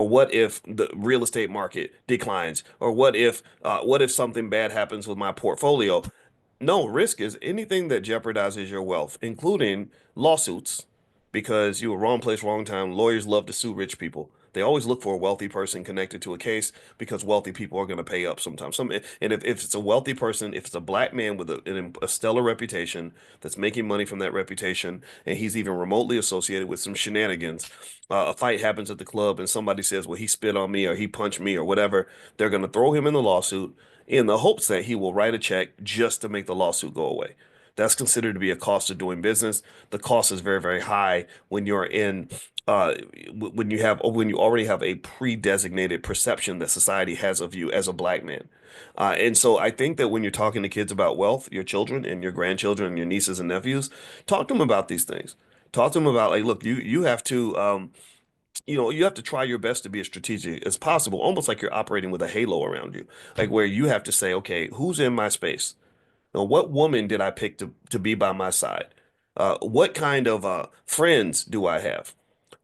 what if the real estate market declines, or what if something bad happens with my portfolio? No, risk is anything that jeopardizes your wealth, including lawsuits, because you were wrong place, wrong time. Lawyers love to sue rich people. They always look for a wealthy person connected to a case because wealthy people are going to pay up sometimes. And if it's a wealthy person, if it's a black man with a stellar reputation that's making money from that reputation, and he's even remotely associated with some shenanigans, a fight happens at the club and somebody says, well, he spit on me or he punched me or whatever, they're going to throw him in the lawsuit in the hopes that he will write a check just to make the lawsuit go away. That's considered to be a cost of doing business. The cost is very, very high when you're in uh, when you already have a pre-designated perception that society has of you as a black man. And so I think that when you're talking to kids about wealth, your children and your grandchildren and your nieces and nephews, talk to them about these things. Talk to them about like, look, you have to you have to try your best to be as strategic as possible, almost like you're operating with a halo around you, like where you have to say, okay, who's in my space? Now, what woman did I pick to be by my side? What kind of friends do I have?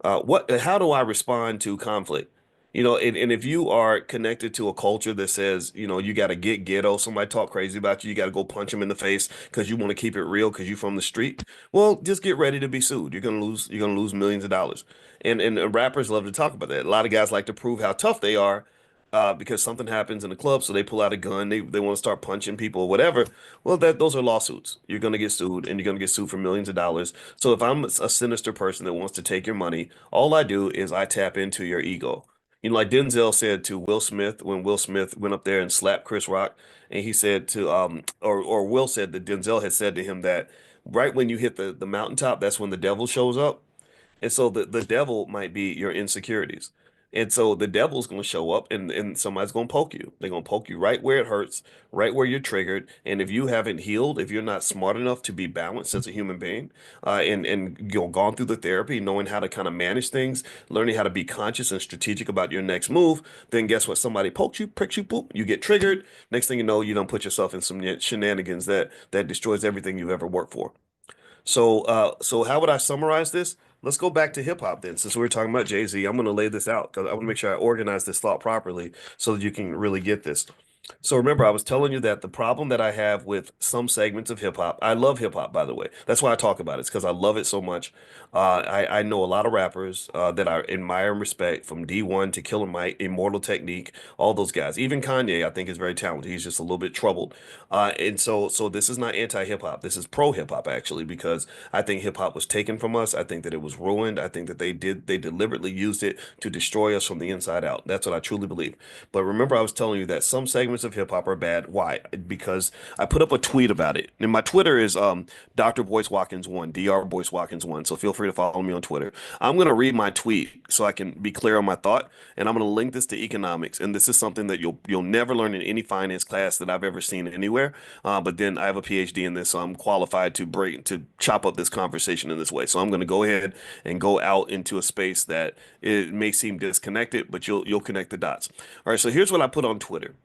How do I respond to conflict? And if you are connected to a culture that says, you got to get ghetto, somebody talk crazy about you, you got to go punch them in the face because you want to keep it real because you're from the street. Well, just get ready to be sued. You're gonna lose millions of dollars. And rappers love to talk about that. A lot of guys like to prove how tough they are because something happens in the club, so they pull out a gun, they want to start punching people or whatever. Well, those are lawsuits. You're going to get sued, and you're going to get sued for millions of dollars. So if I'm a sinister person that wants to take your money, all I do is I tap into your ego. Like Denzel said to Will Smith when Will Smith went up there and slapped Chris Rock, and he said or Will said that Denzel had said to him that right when you hit the mountaintop, that's when the devil shows up. And so the devil might be your insecurities. And so the devil's going to show up and somebody's going to poke you. They're going to poke you right where it hurts, right where you're triggered. And if you haven't healed, if you're not smart enough to be balanced as a human being, and gone through the therapy, knowing how to kind of manage things, learning how to be conscious and strategic about your next move, then guess what? Somebody pokes you, pricks you, boop, you get triggered. Next thing you know, you don't put yourself in some shenanigans that destroys everything you've ever worked for. So how would I summarize this? Let's go back to hip hop then, since we were talking about Jay-Z. I'm going to lay this out because I want to make sure I organize this thought properly so that you can really get this. So remember, I was telling you that the problem that I have with some segments of hip hop, I love hip hop, by the way. That's why I talk about it. It's because I love it so much. I know a lot of rappers that I admire and respect, from D1 to Killer Mike, Immortal Technique, all those guys. Even Kanye, I think, is very talented. He's just a little bit troubled. And so this is not anti-hip hop. This is pro-hip hop, actually, because I think hip hop was taken from us. I think that it was ruined. I think that they deliberately used it to destroy us from the inside out. That's what I truly believe. But remember, I was telling you that some segments of hip hop are bad. Why? Because I put up a tweet about it. And my Twitter is Dr. Boyce Watkins 1, Dr. Boyce Watkins 1. So feel free to follow me on Twitter. I'm going to read my tweet so I can be clear on my thought, and I'm going to link this to economics. And this is something that you'll never learn in any finance class that I've ever seen anywhere. But then I have a PhD in this, so I'm qualified to chop up this conversation in this way. So I'm going to go ahead and go out into a space that it may seem disconnected, but you'll connect the dots. All right, so here's what I put on Twitter.